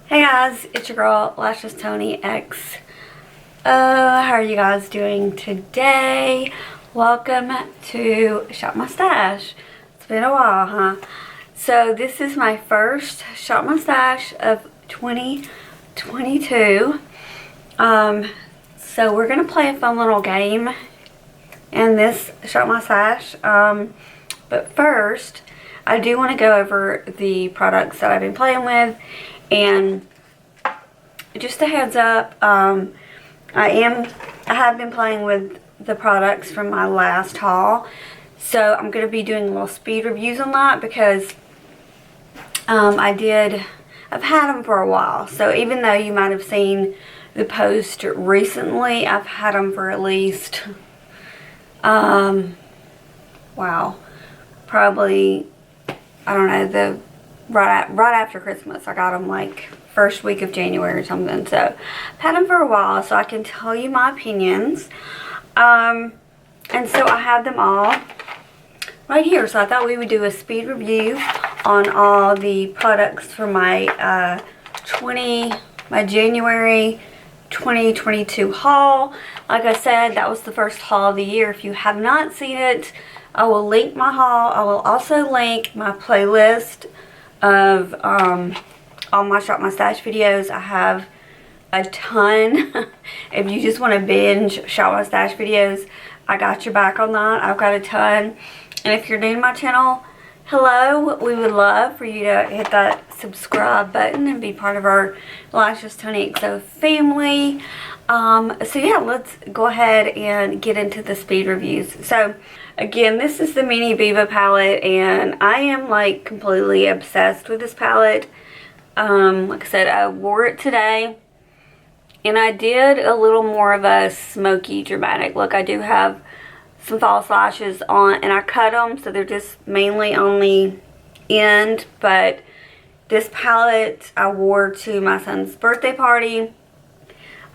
Hey guys, it's your girl, Lashes Tony X. How are you guys doing today? Welcome to Shop My Stash. It's been a while, huh? So this is my first Shop My Stash of 2022. So we're gonna play a fun little game in this Shop My Stash. But first, I do want to go over the products that I've been playing with. And just a heads up, I have been playing with the products from my last haul, so I'm going to be doing little speed reviews on that because I've had them for a while. So even though you might have seen the post recently, I've had them for at least probably, I don't know, right after Christmas. I got them like first week of January or something. So I've had them for a while, so I can tell you my opinions. And so I have them all right here. So I thought we would do a speed review on all the products for my January 2022 haul. Like I said, that was the first haul of the year. If you have not seen it, I will link my haul. I will also link my playlist of all my Shop My Stash videos. I have a ton. If you just want to binge Shop My Stash videos, I got your back on that. I've got a ton. And if you're new to my channel, hello. We would love for you to hit that subscribe button and be part of our Lashes Tony XO family. So yeah, let's go ahead and get into the speed reviews. So again, this is the Mini Viva palette, and I am like completely obsessed with this palette. Like I said, I wore it today, and I did a little more of a smoky, dramatic look. I do have some false lashes on, and I cut them, so they're just mainly on the end. But this palette I wore to my son's birthday party.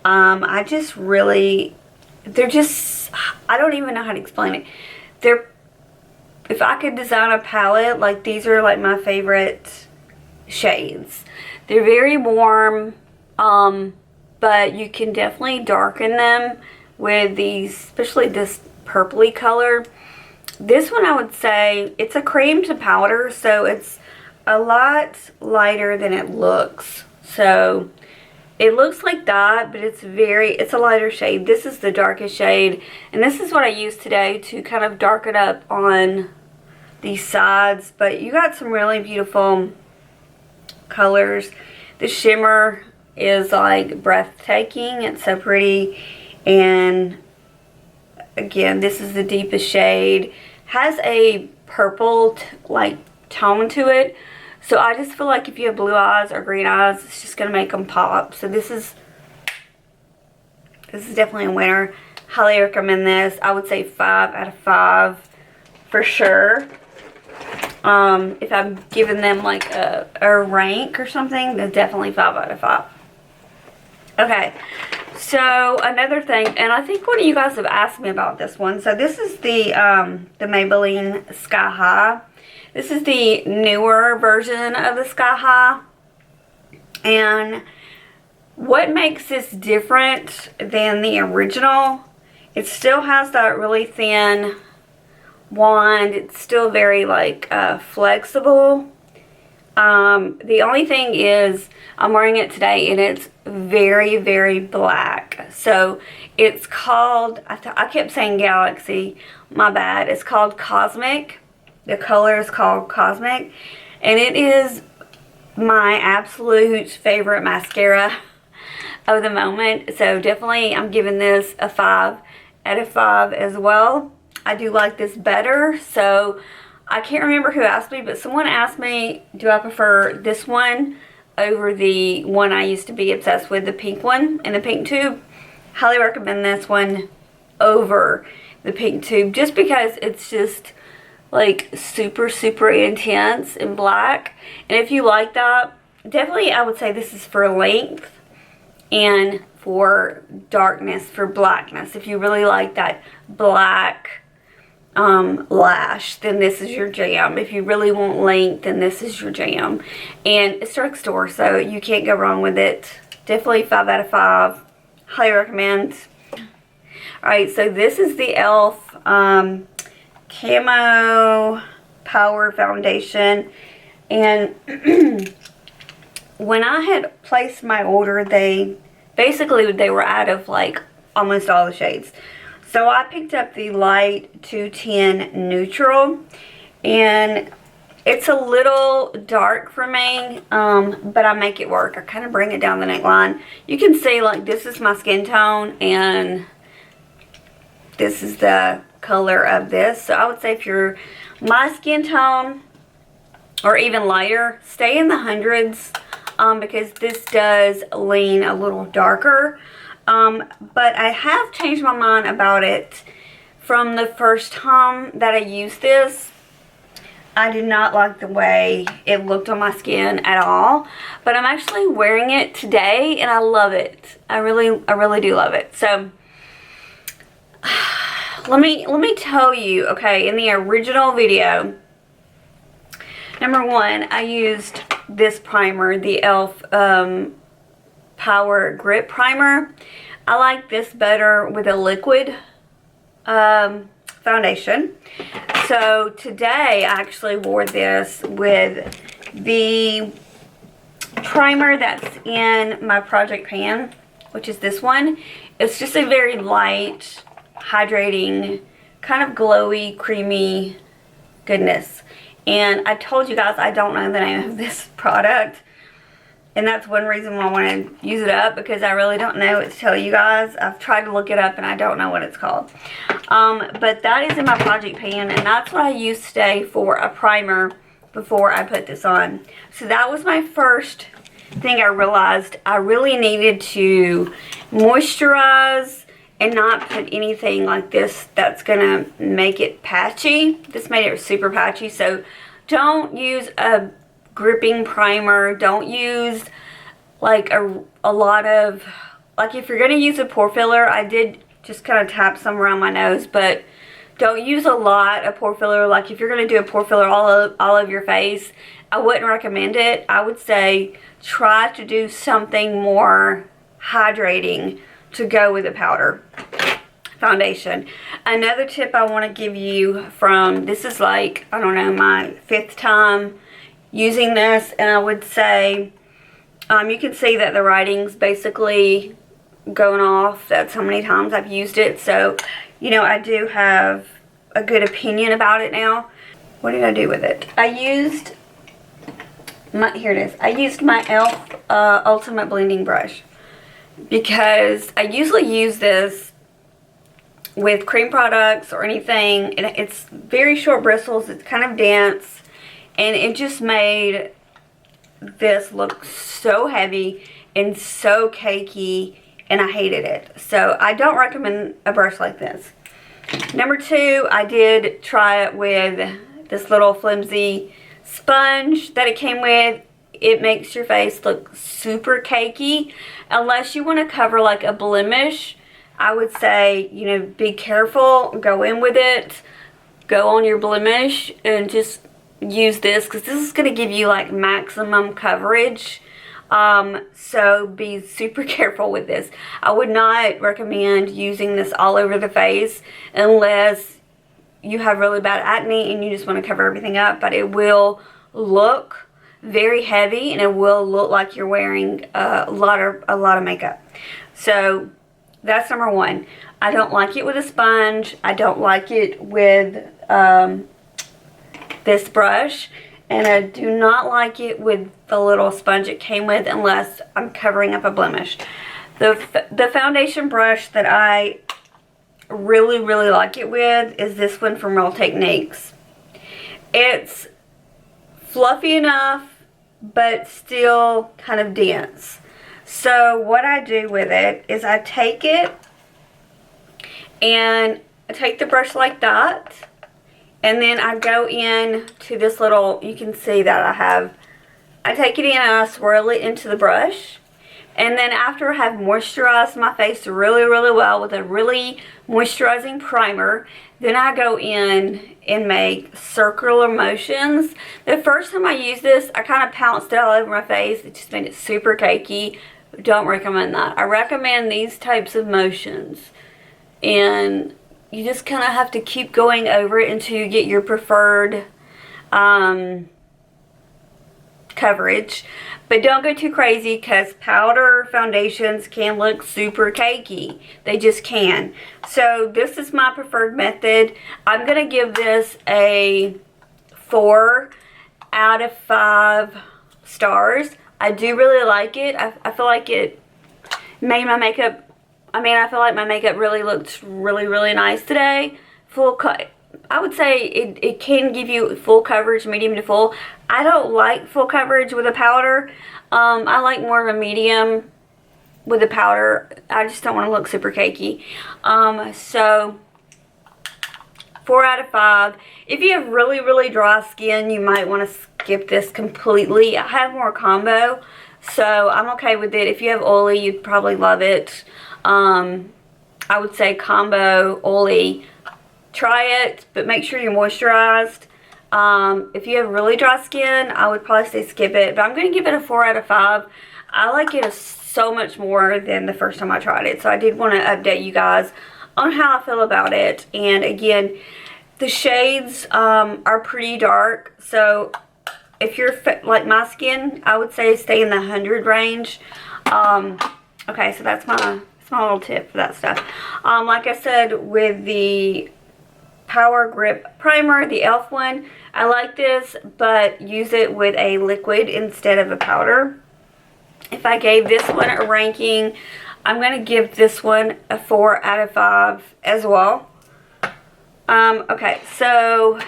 I just really, I don't even know how to explain it. If I could design a palette, like these are like my favorite shades. They're very warm, but you can definitely darken them with these, especially this purpley color. This one I would say, it's a cream to powder, so it's a lot lighter than it looks. So it looks like that, but it's a lighter shade. This is the darkest shade, and this is what I used today to kind of darken up on these sides. But you got some really beautiful colors. The shimmer is like breathtaking. It's so pretty. And again, this is the deepest shade. Has a purple like tone to it. So I just feel like if you have blue eyes or green eyes, it's just going to make them pop. So this is definitely a winner. Highly recommend this. I would say 5 out of 5 for sure. If I'm giving them like a rank or something, then definitely 5 out of 5. Okay, so another thing, and I think one of you guys have asked me about this one. So this is the Maybelline Scaha. This is the newer version of the Scaha. And what makes this different than the original, it still has that really thin wand. It's still very like flexible. The only thing is I'm wearing it today, and it's very, very black. So it's called, I kept saying Galaxy, my bad. It's called Cosmic. The color is called Cosmic, and it is my absolute favorite mascara of the moment. So definitely I'm giving this a 5 out of 5 as well. I do like this better. So I can't remember who asked me, but someone asked me, do I prefer this one over the one I used to be obsessed with, the pink one in the pink tube? Highly recommend this one over the pink tube, just because it's just like super, super intense and black. And if you like that, definitely I would say this is for length and for darkness, for blackness. If you really like that black lash, then this is your jam. If you really want length, then this is your jam. And it's drugstore, so you can't go wrong with it. Definitely 5 out of 5. Highly recommend. Alright, so this is the e.l.f. Camo Power Foundation. And when I had placed my order, they were out of like almost all the shades. So I picked up the light 210 neutral, and it's a little dark for me, but I make it work. I kind of bring it down the neckline. You can see like this is my skin tone, and this is the color of this. So I would say if you're my skin tone or even lighter, stay in the hundreds, because this does lean a little darker. But I have changed my mind about it from the first time that I used this. I did not like the way it looked on my skin at all, but I'm actually wearing it today and I love it. I really do love it. So let me tell you, okay, in the original video, number one, I used this primer, the e.l.f. Power Grip Primer. I like this better with a liquid foundation. So today I actually wore this with the primer that's in my project pan, which is this one. It's just a very light, hydrating, kind of glowy, creamy goodness. And I told you guys I don't know the name of this product. And that's one reason why I want to use it up, because I really don't know what to tell you guys. I've tried to look it up and I don't know what it's called. But that is in my project pan, and that's what I used today for a primer before I put this on. So that was my first thing I realized. I really needed to moisturize and not put anything like this that's going to make it patchy. This made it super patchy, so don't use a gripping primer. Don't use like a lot of, like if you're going to use a pore filler, I did just kind of tap some around my nose, but don't use a lot of pore filler. Like if you're going to do a pore filler all over your face, I wouldn't recommend it. I would say try to do something more hydrating to go with a powder foundation. Another tip I want to give you from, this is like, I don't know, my 5th time using this, and I would say you can see that the writing's basically going off. That's how many times I've used it. So, you know, I do have a good opinion about it now. What did I do with it? I used my, here it is. I used my e.l.f. Ultimate Blending Brush, because I usually use this with cream products or anything, and it's very short bristles. It's kind of dense. And it just made this look so heavy and so cakey, and I hated it. So I don't recommend a brush like this. Number 2, I did try it with this little flimsy sponge that it came with. It makes your face look super cakey. Unless you want to cover like a blemish, I would say, you know, be careful. Go in with it. Go on your blemish and just use this, because this is going to give you like maximum coverage. So be super careful with this. I would not recommend using this all over the face unless you have really bad acne and you just want to cover everything up. But it will look very heavy, and it will look like you're wearing a lot of makeup. So that's number 1. I don't like it with a sponge. I don't like it with this brush, and I do not like it with the little sponge it came with unless I'm covering up a blemish. The foundation brush that I really like it with is this one from Real Techniques. It's fluffy enough but still kind of dense. So what I do with it is I take it and I take the brush like that, and then I go in to this little, you can see that I take it in and I swirl it into the brush, And then after I have moisturized my face really, really well with a really moisturizing primer, then I go in and make circular motions. The first time I used this, I kind of pounced it all over my face. It just made it super cakey. Don't recommend that. I recommend these types of motions. And you just kind of have to keep going over it until you get your preferred coverage. But don't go too crazy, because powder foundations can look super cakey. They just can. So this is my preferred method. I'm going to give this a 4 out of 5 stars. I do really like it. I feel like it made my makeup, I feel like my makeup really looked really, really nice today. I would say it can give you full coverage, medium to full. I don't like full coverage with a powder. I like more of a medium with a powder. I just don't want to look super cakey. So 4 out of 5. If you have really, really dry skin, you might want to skip this completely. I have more combo, so I'm okay with it. If you have oily, you'd probably love it. I would say combo, oily. Try it, but make sure you're moisturized. If you have really dry skin, I would probably say skip it. But I'm going to give it a 4 out of 5. I like it so much more than the first time I tried it. So I did want to update you guys on how I feel about it. And again, the shades are pretty dark. So if you're like my skin, I would say stay in the 100 range. Okay, so that's my little tip for that stuff. Like I said, with the Power Grip Primer, the e.l.f. one, I like this, but use it with a liquid instead of a powder. If I gave this one a ranking, I'm going to give this one a 4 out of 5 as well. Okay, so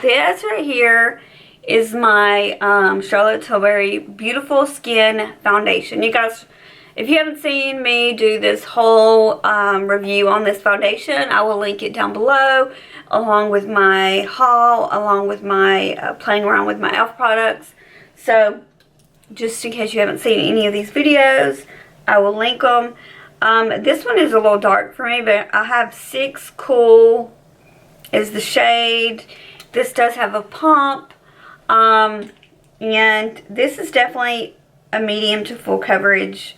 this right here is my Charlotte Tilbury Beautiful Skin Foundation. You guys, if you haven't seen me do this whole review on this foundation, I will link it down below, along with my haul, along with my playing around with my e.l.f. products. So, just in case you haven't seen any of these videos, I will link them. This one is a little dark for me, but I have 6 Cool is the shade. This does have a pump. And this is definitely a medium to full coverage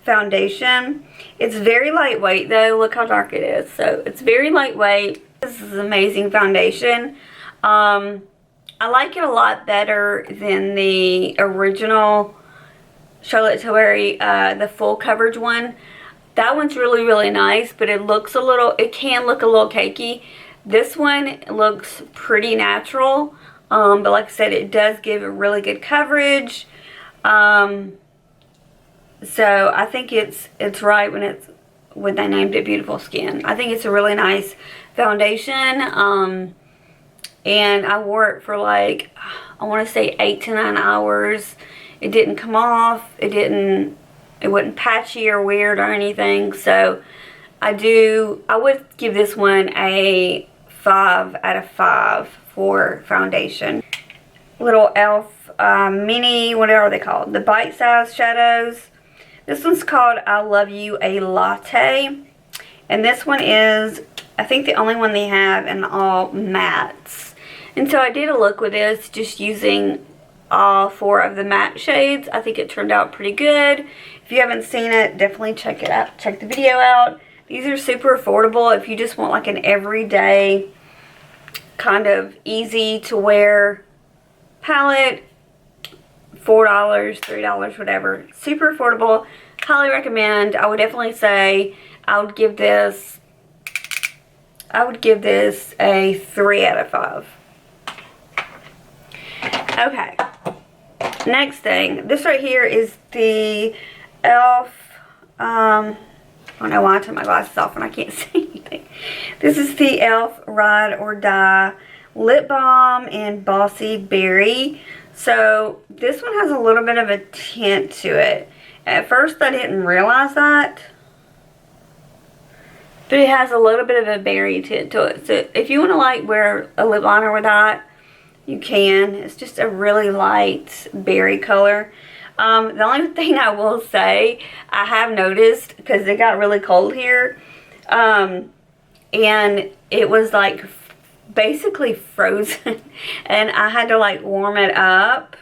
foundation. It's very lightweight though. Look how dark it is. So it's very lightweight. This is an amazing foundation. I like it a lot better than the original Charlotte Tilbury, the full coverage one. That one's really, really nice, but it can look a little cakey. This one looks pretty natural, but like I said, it does give a really good coverage. So I think it's right when they named it Beautiful Skin. I think it's a really nice foundation. And I wore it for like, I want to say 8 to 9 hours. It didn't come off. It wasn't patchy or weird or anything. So I would give this one a 5 out of 5 for foundation. Little e.l.f. Mini, whatever are they called? The bite-sized shadows. This one's called I Love You a Latte. And this one is, I think, the only one they have in all mattes. And so I did a look with this, just using all 4 of the matte shades. I think it turned out pretty good. If you haven't seen it, definitely check it out. Check the video out. These are super affordable if you just want like an everyday kind of easy to wear palette. $4, $3, whatever. Super affordable. Highly recommend. I would definitely say I would give this a 3 out of 5. Okay. Next thing. This right here is the e.l.f. I don't know why I took my glasses off and I can't see anything. This is the e.l.f. Ride or Die Lip Balm in Bossy Berry. So this one has a little bit of a tint to it. At first I didn't realize that, but it has a little bit of a berry tint to it. So if you want to like wear a lip liner with that, you can. It's just a really light berry color. The only thing I will say, I have noticed, because it got really cold here, and it was like basically frozen, and I had to like warm it up,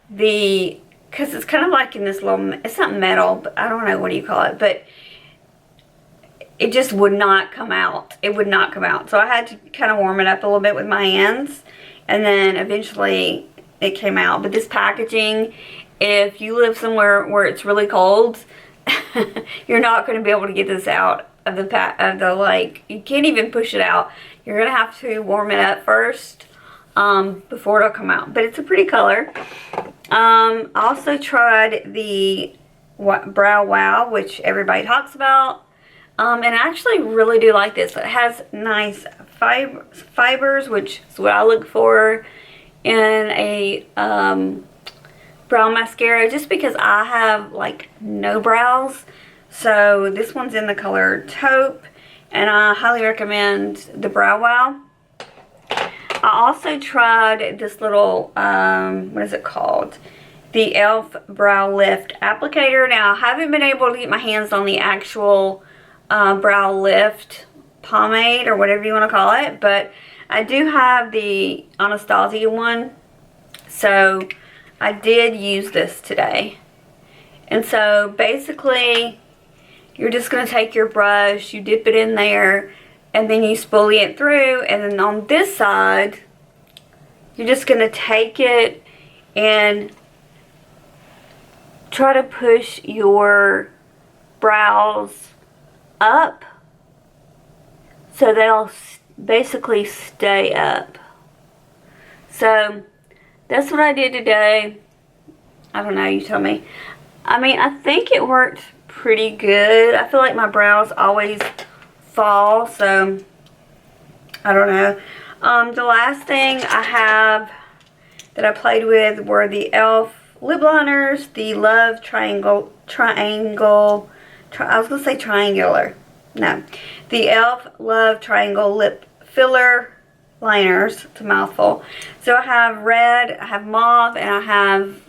because it's kind of like in this little, it's not metal, but I don't know, what do you call it, but it just would not come out. It would not come out. So I had to kind of warm it up a little bit with my hands, and then eventually it came out. But this packaging, if you live somewhere where it's really cold, you're not going to be able to get this out of the like, you can't even push it out. You're going to have to warm it up first before it'll come out. But it's a pretty color. I also tried the Brow Wow, which everybody talks about. And I actually really do like this. It has nice fibers, which is what I look for in a brow mascara, just because I have like no brows. So this one's in the color Taupe, and I highly recommend the Brow Wow. I also tried this little, what is it called? The e.l.f. Brow Lift Applicator. Now, I haven't been able to get my hands on the actual brow lift pomade, or whatever you want to call it, but I do have the Anastasia one, so I did use this today. And so basically you're just going to take your brush, you dip it in there, and then you spoolie it through, and then on this side you're just going to take it and try to push your brows up so they'll basically stay up. So that's what I did today. I don't know, you tell me. I mean, I think it worked pretty good. I feel like my brows always fall, so I don't know. The last thing I have that I played with were the e.l.f. lip liners, the Love Triangle, I was going to say triangular. No. The e.l.f. Love Triangle Lip Filler Liners. It's a mouthful. So I have red, I have mauve, and I have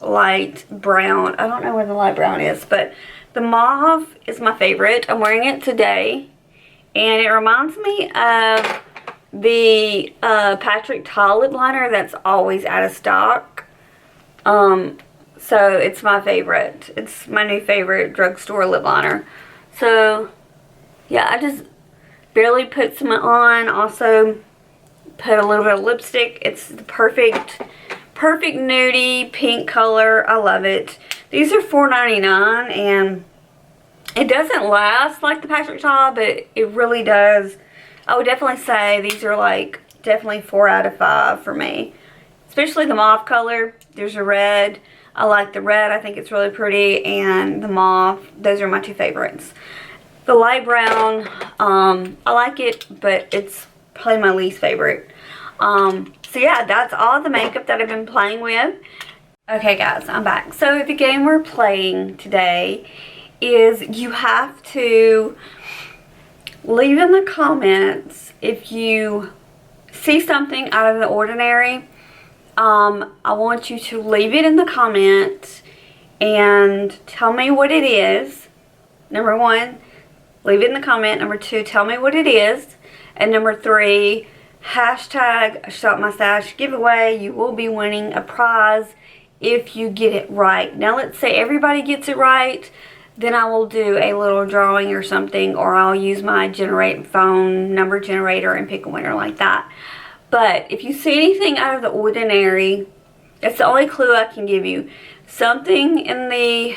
light brown. I don't know where the light brown is, but the mauve is my favorite. I'm wearing it today, and it reminds me of the Patrick Ta lip liner that's always out of stock. So it's my favorite. It's my new favorite drugstore lip liner. So yeah, I just barely put some on. Also put a little bit of lipstick. It's the perfect nudie pink color. I love it. These are $4.99, and it doesn't last like the Patrick Ta, but it really does. I would definitely say these are like definitely 4 out of 5 for me. Especially the mauve color. There's a red. I like the red. I think it's really pretty. And the mauve. Those are my two favorites. The light brown, I like it, but it's probably my least favorite. So yeah, that's all the makeup that I've been playing with. Okay guys, I'm back. So the game we're playing today is you have to leave in the comments if you see something out of the ordinary. I want you to leave it in the comments and tell me what it is. Number 1, leave it in the comment. Number 2, tell me what it is. And number 3, hashtag Shop My Stash giveaway. You will be winning a prize if you get it right. Now let's say everybody gets it right, then I will do a little drawing or something, or I'll use my phone number generator and pick a winner like that. But if you see anything out of the ordinary, it's the only clue I can give you. Something in the,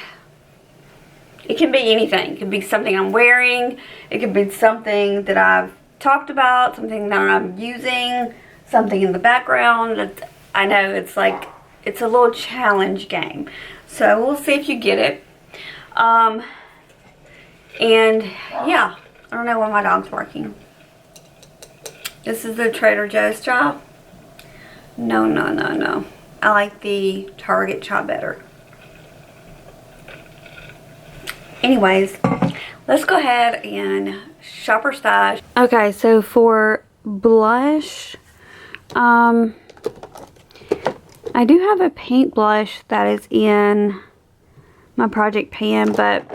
it can be anything. It could be something I'm wearing. It could be something that I've talked about, something that I'm using, something in the background. I know it's like, it's a little challenge game. So we'll see if you get it. And yeah, I don't know why my dog's barking. This is the Trader Joe's chop. No. I like the Target chop better. Anyways, let's go ahead and shop our stash. Okay, so for blush, I do have a pink blush that is in my project pan, but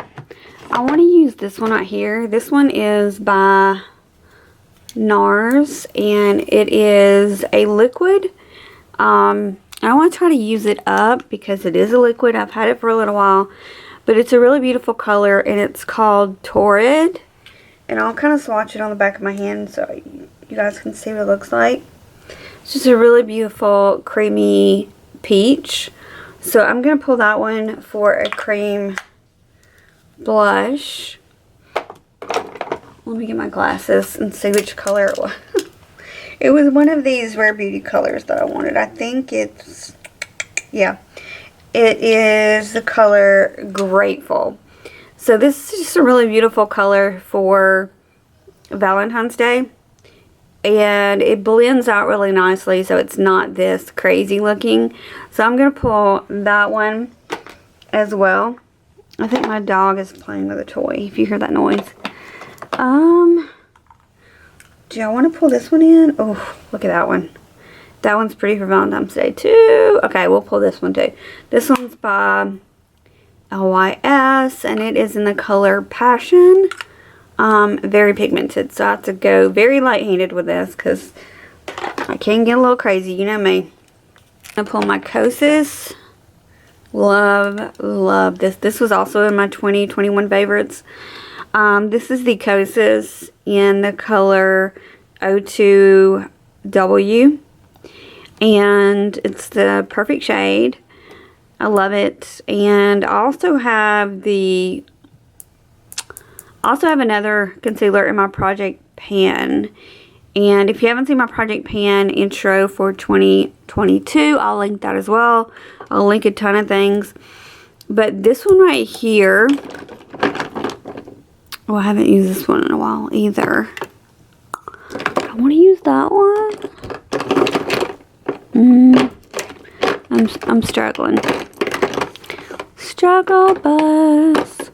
I want to use this one right here. This one is by NARS, and it is a liquid. I want to try to use it up because it is a liquid. I've had it for a little while, but it's a really beautiful color, and it's called Torrid. And I'll kind of swatch it on the back of my hand so you guys can see what it looks like. It's just a really beautiful creamy peach. So I'm going to pull that one for a cream blush. Let me get my glasses and see which color it was. It was one of these Rare Beauty colors that I wanted. I think it's, yeah, it is the color Grateful. So this is just a really beautiful color for Valentine's Day. And it blends out really nicely, so it's not this crazy looking. So I'm going to pull that one as well. I think my dog is playing with a toy, if you hear that noise. Do I want to pull this one in? Oh, look at that one. That one's pretty for Valentine's Day too. Okay, we'll pull this one too. This one's by LYS, and it is in the color Passion. Very pigmented, so I have to go very light-handed with this because I can get a little crazy, you know me. I'm going to pull my Kosas. Love this. This was also in my 2021 favorites. This is the Kosas in the color O2W, and it's the perfect shade. I love it. And I also have another concealer in my project pan. And if you haven't seen my project pan intro for 2022, I'll link that as well. I'll link a ton of things. But this one right here, well, I haven't used this one in a while either. I want to use that one. I'm struggling. Struggle bus.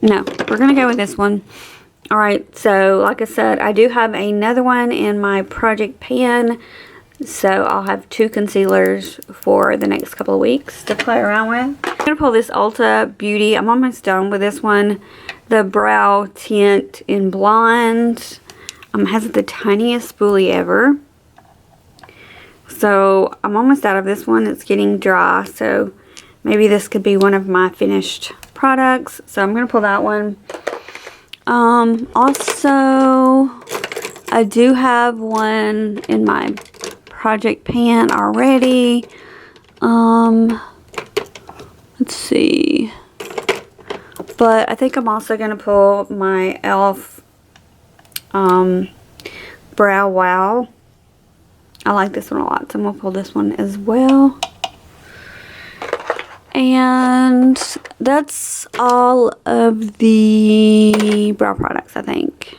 No, we're going to go with this one. Alright, so like I said, I do have another one in my project pan. So I'll have two concealers for the next couple of weeks to play around with. I'm going to pull this Ulta Beauty. I'm almost done with this one. The Brow Tint in Blonde. Has the tiniest spoolie ever. So I'm almost out of this one. It's getting dry. So maybe this could be one of my finished products. So I'm going to pull that one. Also, I do have one in my project pan already. Let's see. But I think I'm also going to pull my e.l.f. Brow Wow. I like this one a lot, so I'm going to pull this one as well. And that's all of the brow products, I think.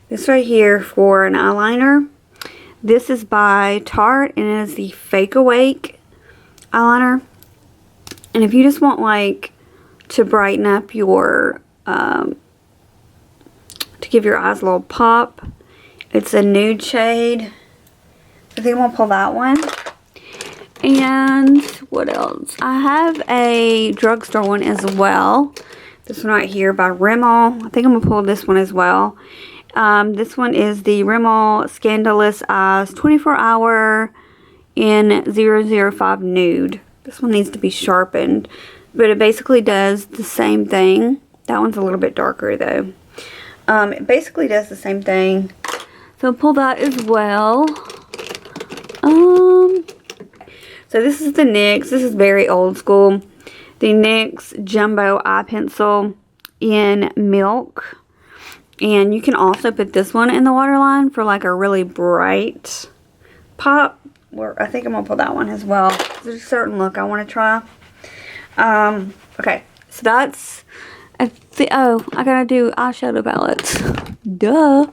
This right here for an eyeliner. This is by Tarte, and it is the Fake Awake eyeliner. And if you just want, like, to brighten up your, to give your eyes a little pop, it's a nude shade. I think I'm going to pull that one. And what else? I have a drugstore one as well. This one right here by Rimmel. I think I'm going to pull this one as well. This one is the Rimmel Scandalous Eyes 24 Hour in 005 Nude. This one needs to be sharpened, but it basically does the same thing. That one's a little bit darker though. It basically does the same thing. So I'll pull that as well. So this is the NYX. This is very old school. The NYX Jumbo Eye Pencil in Milk. And you can also put this one in the waterline for like a really bright pop. Or I think I'm going to pull that one as well. There's a certain look I want to try. Okay. So that's... oh, I gotta do eyeshadow palettes. Duh.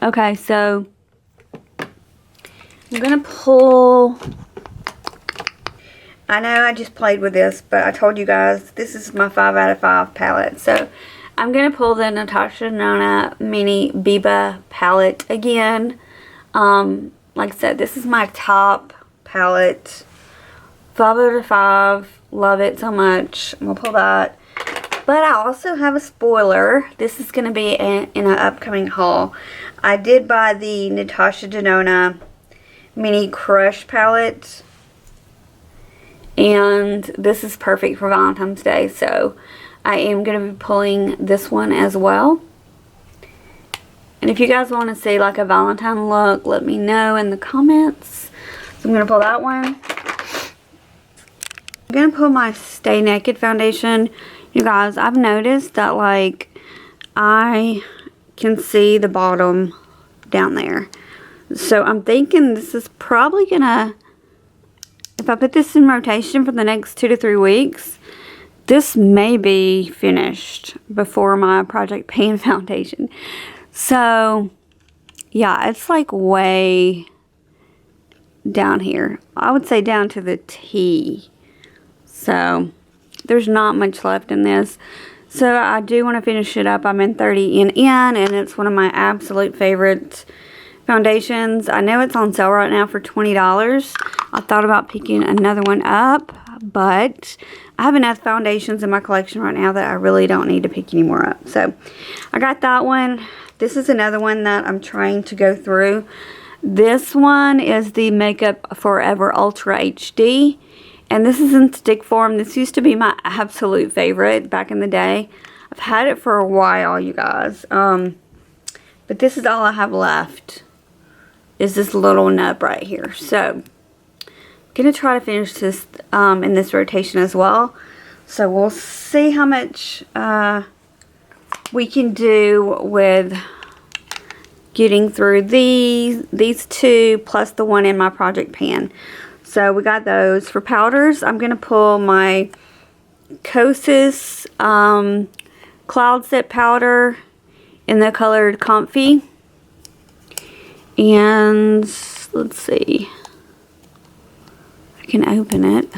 Okay, so... I'm going to pull... I know I just played with this, but I told you guys this is my 5 out of 5 palette. So I'm going to pull the Natasha Nona Mini Biba palette again. like I said, this is my top palette. 5 out of 5. Love it so much. I'm going to pull that. But I also have a spoiler. This is going to be in an upcoming haul. I did buy the Natasha Denona Mini Crush palette. And this is perfect for Valentine's Day. So I am going to be pulling this one as well. And if you guys want to see like a Valentine look, let me know in the comments. So I'm going to pull that one. I'm going to pull my Stay Naked foundation. You guys, I've noticed that like I can see the bottom down there. So I'm thinking this is probably going to, if I put this in rotation for the next 2 to 3 weeks, this may be finished before my Project Pan foundation. So, yeah, it's like way down here. I would say down to the T. So, there's not much left in this. So, I do want to finish it up. I'm in 30 in, and it's one of my absolute favorite foundations. I know it's on sale right now for $20. I thought about picking another one up, but I have enough foundations in my collection right now that I really don't need to pick any more up. So, I got that one. This is another one that I'm trying to go through. This one is the Makeup Forever Ultra HD. And this is in stick form. This used to be my absolute favorite back in the day. I've had it for a while, you guys. But this is all I have left. Is this little nub right here. So, I'm going to try to finish this in this rotation as well. So, we'll see how much we can do with getting through these two plus the one in my Project Pan. So we got those. For powders, I'm going to pull my Kosas Cloud Set powder in the colored Comfy. And let's see. I can open it.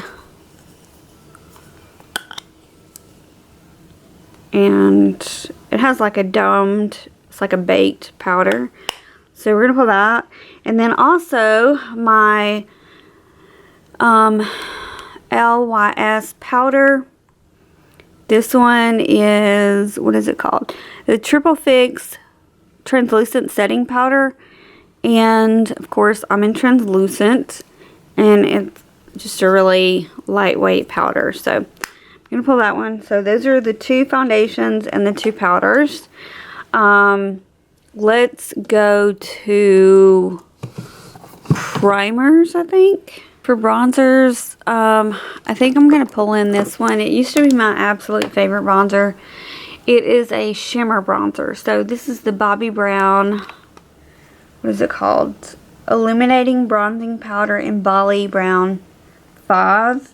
And it has like a domed, it's like a baked powder. So we're going to pull that. And then also my LYS powder. This one is, what is it called? The Triple Fix Translucent Setting Powder. And of course I'm in translucent. And it's just a really lightweight powder. So I'm going to pull that one. So those are the 2 foundations and the 2 powders. Let's go to primers, I think. For bronzers, I think I'm going to pull in this one. It used to be my absolute favorite bronzer. It is a shimmer bronzer. So this is the Bobbi Brown, what is it called? Illuminating Bronzing Powder in Bali Brown 5.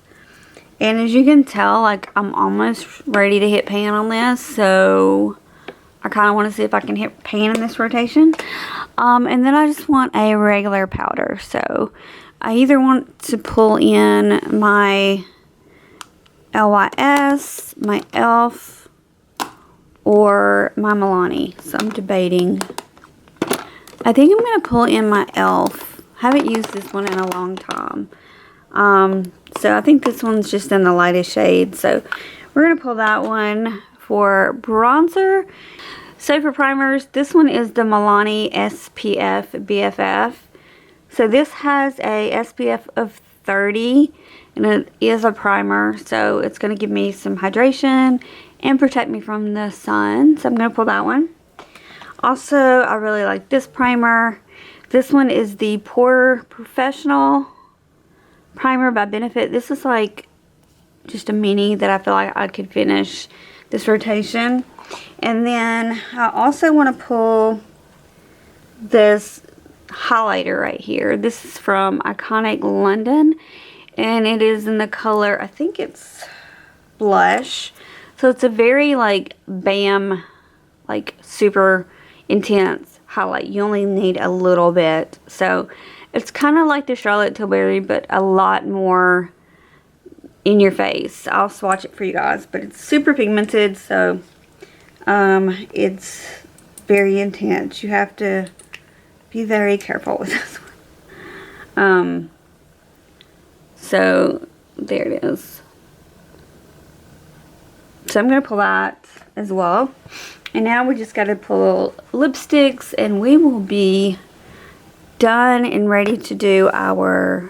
And as you can tell, like I'm almost ready to hit pan on this. So I kind of want to see if I can hit pan in this rotation. And then I just want a regular powder. So I either want to pull in my LYS, my e.l.f., or my Milani. So I'm debating. I think I'm going to pull in my e.l.f. Haven't used this one in a long time. So I think this one's just in the lightest shade. So we're going to pull that one for bronzer. So for primers, this one is the Milani SPF BFF. So this has a SPF of 30 and it is a primer. So it's going to give me some hydration and protect me from the sun. So I'm going to pull that one. Also, I really like this primer. This one is the Pore Professional Primer by Benefit. This is like just a mini that I feel like I could finish this rotation. And then I also want to pull this highlighter right here. This is from Iconic London. And it is in the color, I think it's blush. So it's a very like bam, like super intense highlight. You only need a little bit. So it's kind of like the Charlotte Tilbury, but a lot more in your face. I'll swatch it for you guys. But it's super pigmented, so it's very intense. You have to be very careful with this one. So there it is. So I'm going to pull that as well. And now we just got to pull lipsticks, and we will be done and ready to do our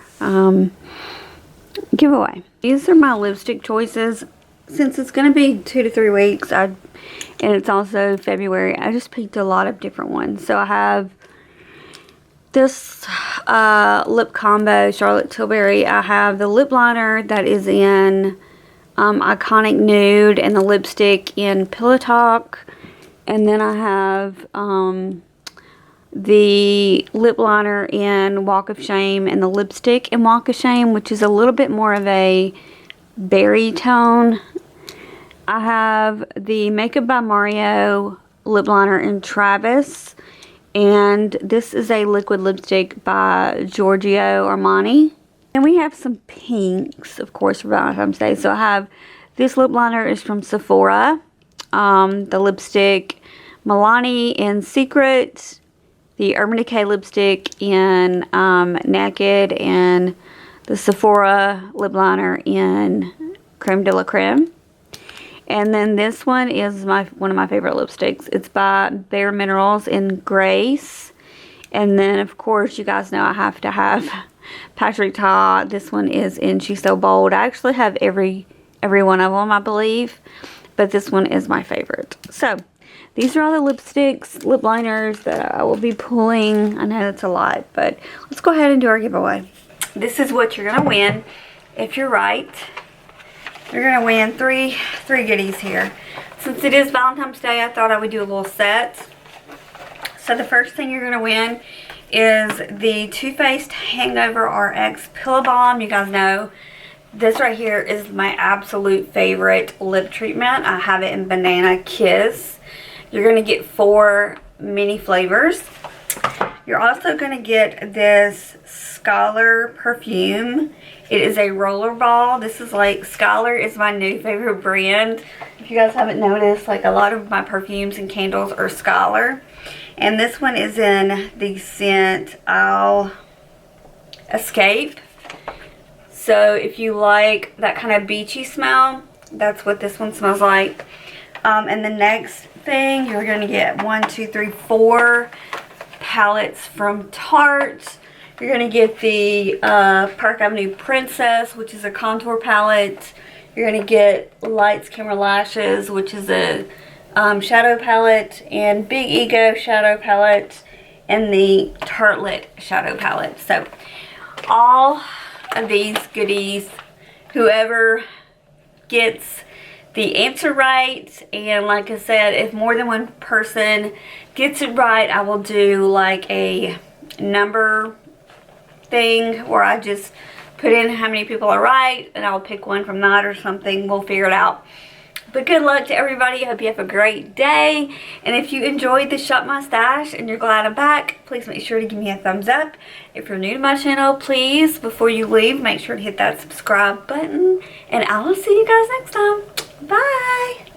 giveaway. These are my lipstick choices. Since it's going to be 2 to 3 weeks, and it's also February, I just picked a lot of different ones. So I have this lip combo, Charlotte Tilbury. I have the lip liner that is in Iconic Nude, and the lipstick in Pillow Talk. And then I have the lip liner in Walk of Shame, and the lipstick in Walk of Shame, which is a little bit more of a berry tone. I have the Makeup by Mario lip liner in Travis, and this is a liquid lipstick by Giorgio Armani. And we have some pinks, of course, for Valentine's Day. So I have this lip liner is from Sephora, the lipstick Milani in Secret, the Urban Decay lipstick in Naked, and the Sephora lip liner in Creme de la Creme. And then this one is one of my favorite lipsticks. It's by Bare Minerals in Grace. And then, of course, you guys know I have to have Patrick Ta. This one is in She's So Bold. I actually have every one of them, I believe. But this one is my favorite. So, these are all the lipsticks, lip liners that I will be pulling. I know that's a lot, but let's go ahead and do our giveaway. This is what you're going to win if you're right. You're going to win three goodies here. Since it is Valentine's Day, I thought I would do a little set. So the first thing you're going to win is the Too Faced Hangover RX Pillow Balm. You guys know this right here is my absolute favorite lip treatment. I have it in Banana Kiss. You're going to get 4 mini flavors. You're also going to get this Scholar perfume. It is a roller ball. This is like, Scholar is my new favorite brand. If you guys haven't noticed, like a lot of my perfumes and candles are Scholar. And this one is in the scent I'll Escape. So if you like that kind of beachy smell, that's what this one smells like. And the next thing, you're going to get 4 palettes from Tarte. You're going to get the Park Avenue Princess, which is a contour palette. You're going to get Lights, Camera, Lashes, which is a shadow palette, and Big Ego shadow palette, and the Tartelette shadow palette. So all of these goodies, whoever gets the answer right, and like I said, if more than one person gets it right, I will do like a number thing where I just put in how many people are right, and I'll pick one from that or something. We'll figure it out. But good luck to everybody. I hope you have a great day. And if you enjoyed the Shop My Stash and you're glad I'm back, please make sure to give me a thumbs up. If you're new to my channel, please, before you leave, make sure to hit that subscribe button. And I will see you guys next time. Bye.